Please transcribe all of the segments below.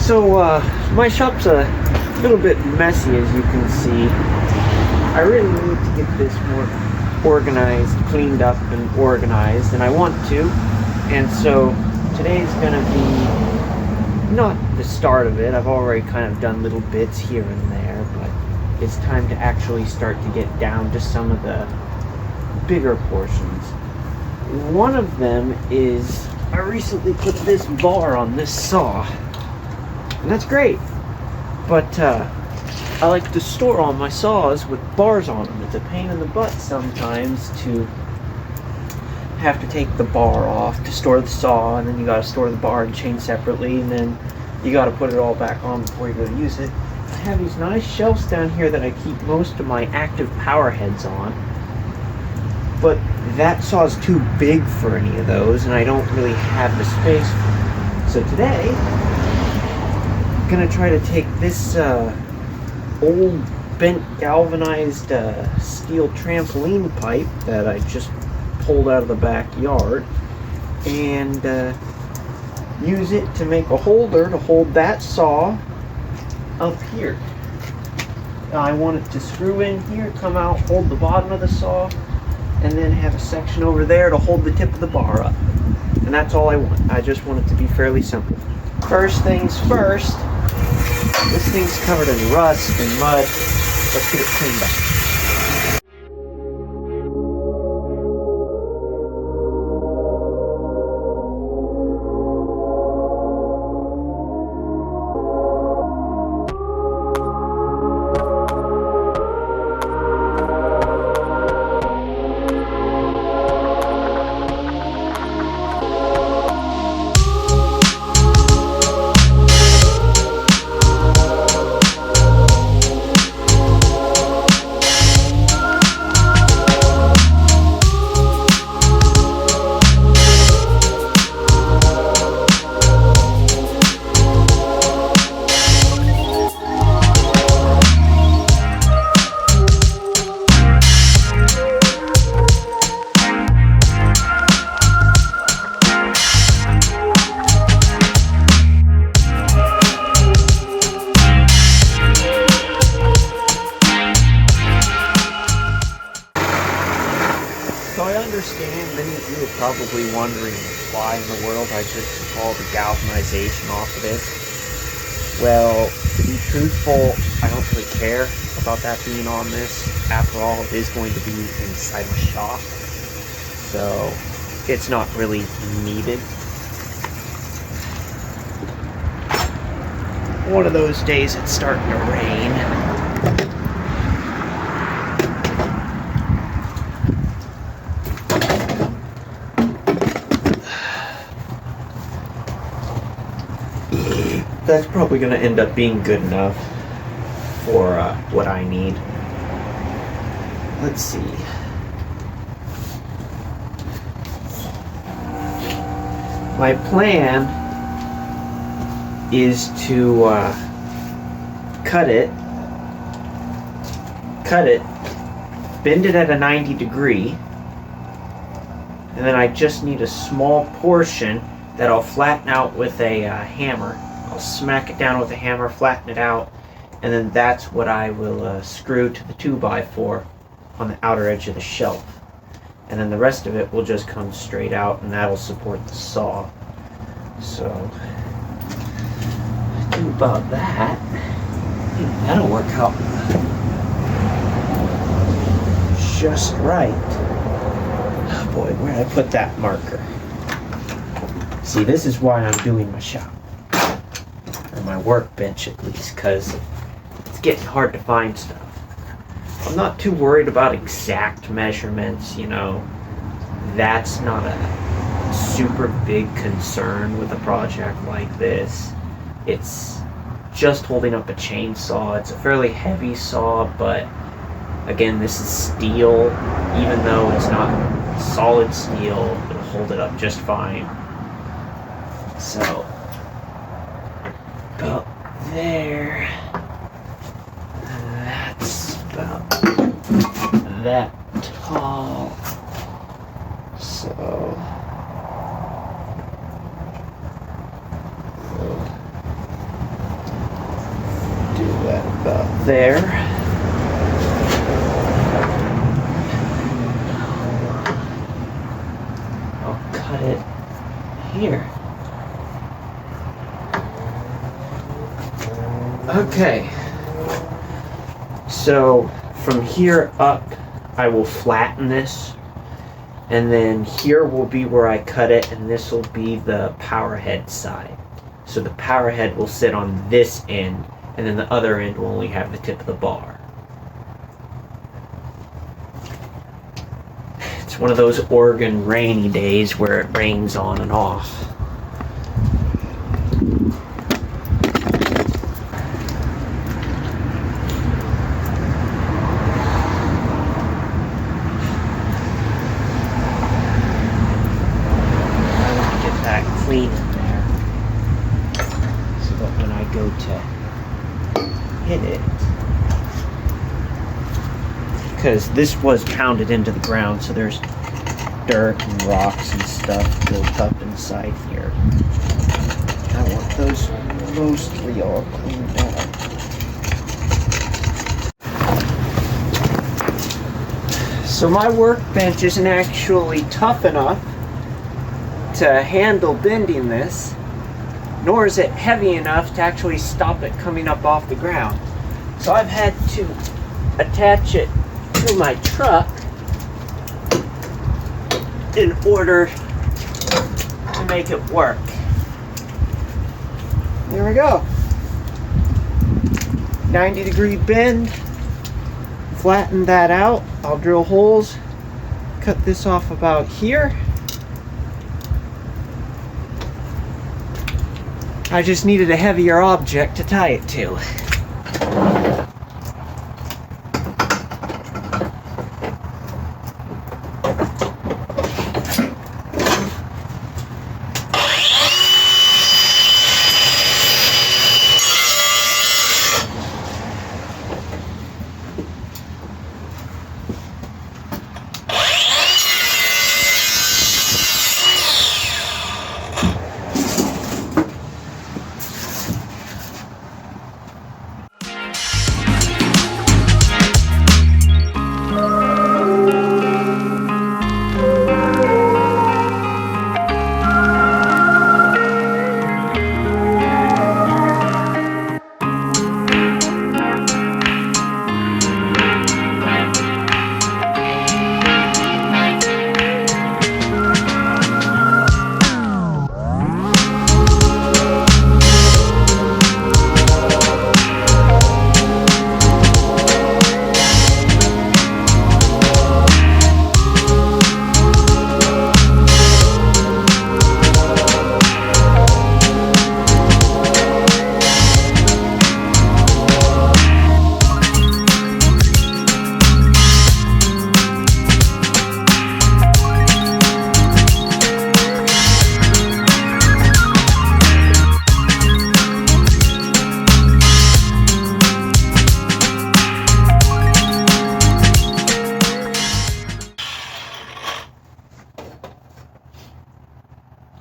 So, my shop's a little bit messy, as you can see. I really need to get this more organized, cleaned up and organized, and I want to. And so, today's gonna be not the start of it. I've already kind of done little bits here and there, but it's time to actually start to get down to some of the bigger portions. One of them is, I recently put this bar on this saw. And that's great, but I like to store all my saws with bars on them. It's a pain in the butt sometimes to have to take the bar off to store the saw, and then you gotta store the bar and chain separately, and then you gotta put it all back on before you go to use it. I have these nice shelves down here that I keep most of my active power heads on, but that saw is too big for any of those, and I don't really have the space for it. So today, gonna try to take this old bent galvanized steel trampoline pipe that I just pulled out of the backyard and use it to make a holder to hold that saw up here. I want it to screw in here, come out, hold the bottom of the saw, and then have a section over there to hold the tip of the bar up. And that's all I want. I just want it to be fairly simple. First things first, this thing's covered in rust and mud. Let's get it cleaned up. So I understand many of you are probably wondering why in the world I just took all the galvanization off of this. Well, to be truthful, I don't really care about that being on this. After all, it is going to be inside my shop, so it's not really needed. One of those days it's starting to rain. That's probably going to end up being good enough for what I need. Let's see. My plan is to cut it, bend it at a 90 degree, and then I just need a small portion that I'll flatten out with a hammer. I'll smack it down with a hammer, flatten it out, and then that's what I will screw to the 2x4 on the outer edge of the shelf. And then the rest of it will just come straight out, and that'll support the saw. So, do about that. I think that'll work out just right. Oh boy, where did I put that marker? See, this is why I'm doing my shop. Or my workbench at least, because it's getting hard to find stuff. I'm not too worried about exact measurements, you know. That's not a super big concern with a project like this. It's just holding up a chainsaw. It's a fairly heavy saw, but again, this is steel. Even though it's not solid steel, it'll hold it up just fine. So, about there. That's about that tall. So, there. I'll cut it here. Okay. So from here up, I will flatten this. And then here will be where I cut it, and this will be the power head side. So the power head will sit on this end, and then the other end will only have the tip of the bar. It's one of those Oregon rainy days where it rains on and off. Clean in there so that when I go to hit it, because this was pounded into the ground, so there's dirt and rocks and stuff built up inside here. I want those mostly all cleaned up. So my workbench isn't actually tough enough to handle bending this, nor is it heavy enough to actually stop it coming up off the ground. So I've had to attach it to my truck in order to make it work. There we go. 90-degree bend. Flatten that out. I'll drill holes. Cut this off about here. I just needed a heavier object to tie it to.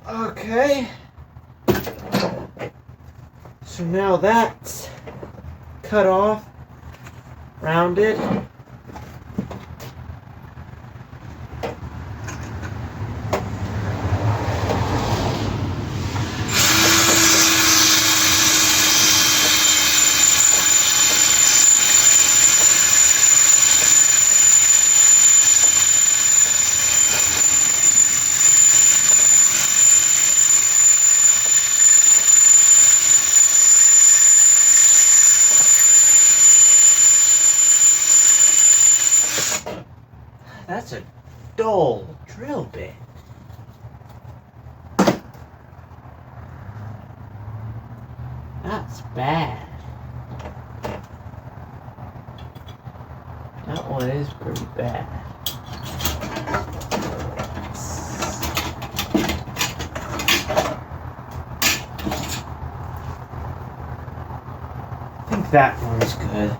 Okay, so now that's cut off, rounded. That's a dull drill bit. That's bad. That one is pretty bad. I think that one's good.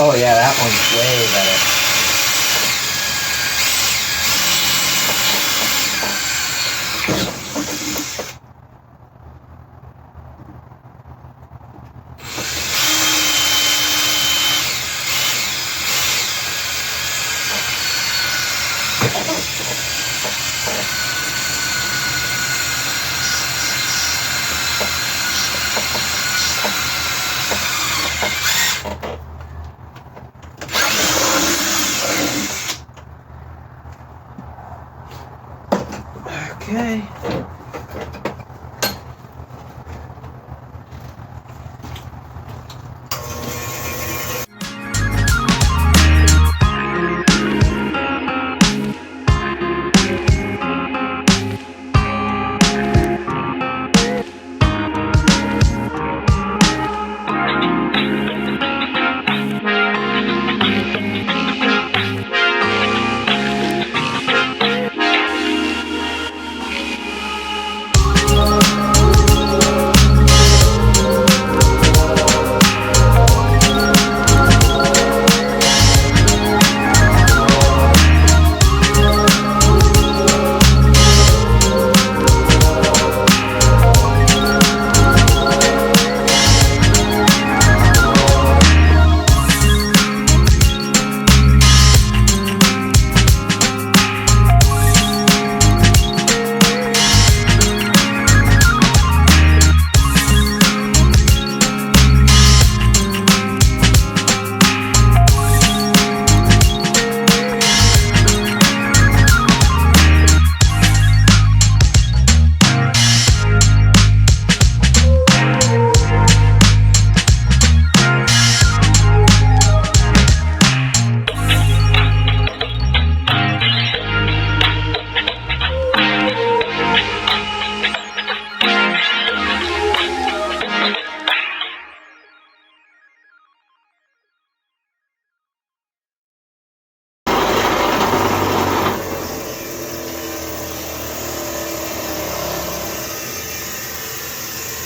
Oh yeah, that one's way better. Okay.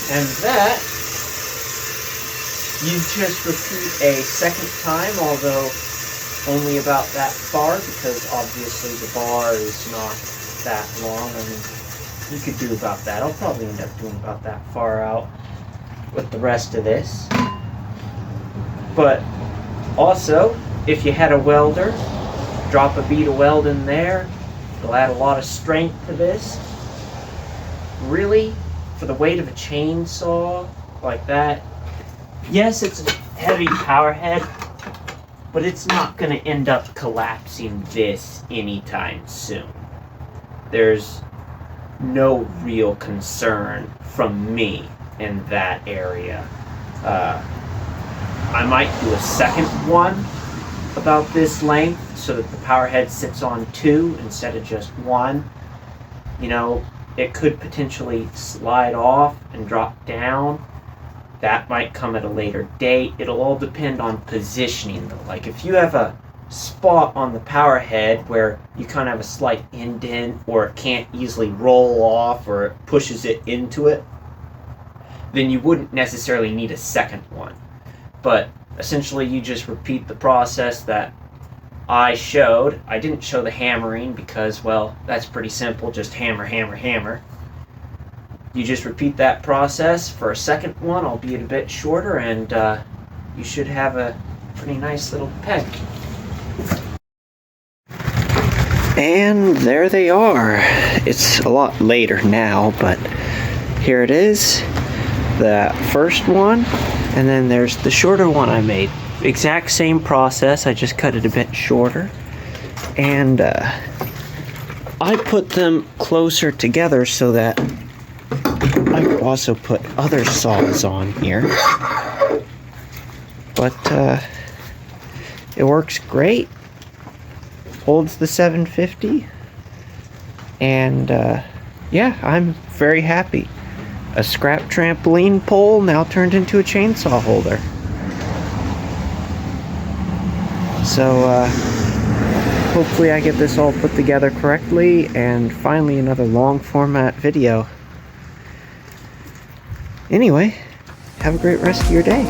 And that, you just repeat a second time, although only about that far, because obviously the bar is not that long. I mean, you could do about that. I'll probably end up doing about that far out with the rest of this. But also, if you had a welder, drop a bead of weld in there. It'll add a lot of strength to this. Really, for the weight of a chainsaw like that, yes, it's a heavy power head, but it's not going to end up collapsing this anytime soon. There's no real concern from me in that area. I might do a second one about this length so that the power head sits on 2 instead of just 1. You know, it could potentially slide off and drop down. That might come at a later date. It'll all depend on positioning though. Like if you have a spot on the power head where you kind of have a slight indent, or it can't easily roll off, or it pushes it into it, then you wouldn't necessarily need a second one. But essentially you just repeat the process that I showed. I didn't show the hammering because, well, that's pretty simple. Just hammer, hammer, hammer. You just repeat that process for a second one, albeit a bit shorter, and you should have a pretty nice little peg. And there they are. It's a lot later now, but here it is. The first one, and then there's the shorter one I made. Exact same process, I just cut it a bit shorter. And I put them closer together so that I could also put other saws on here. But it works great. Holds the 750. And yeah, I'm very happy. A scrap trampoline pole now turned into a chainsaw holder. So hopefully I get this all put together correctly, and finally another long format video. Anyway, have a great rest of your day.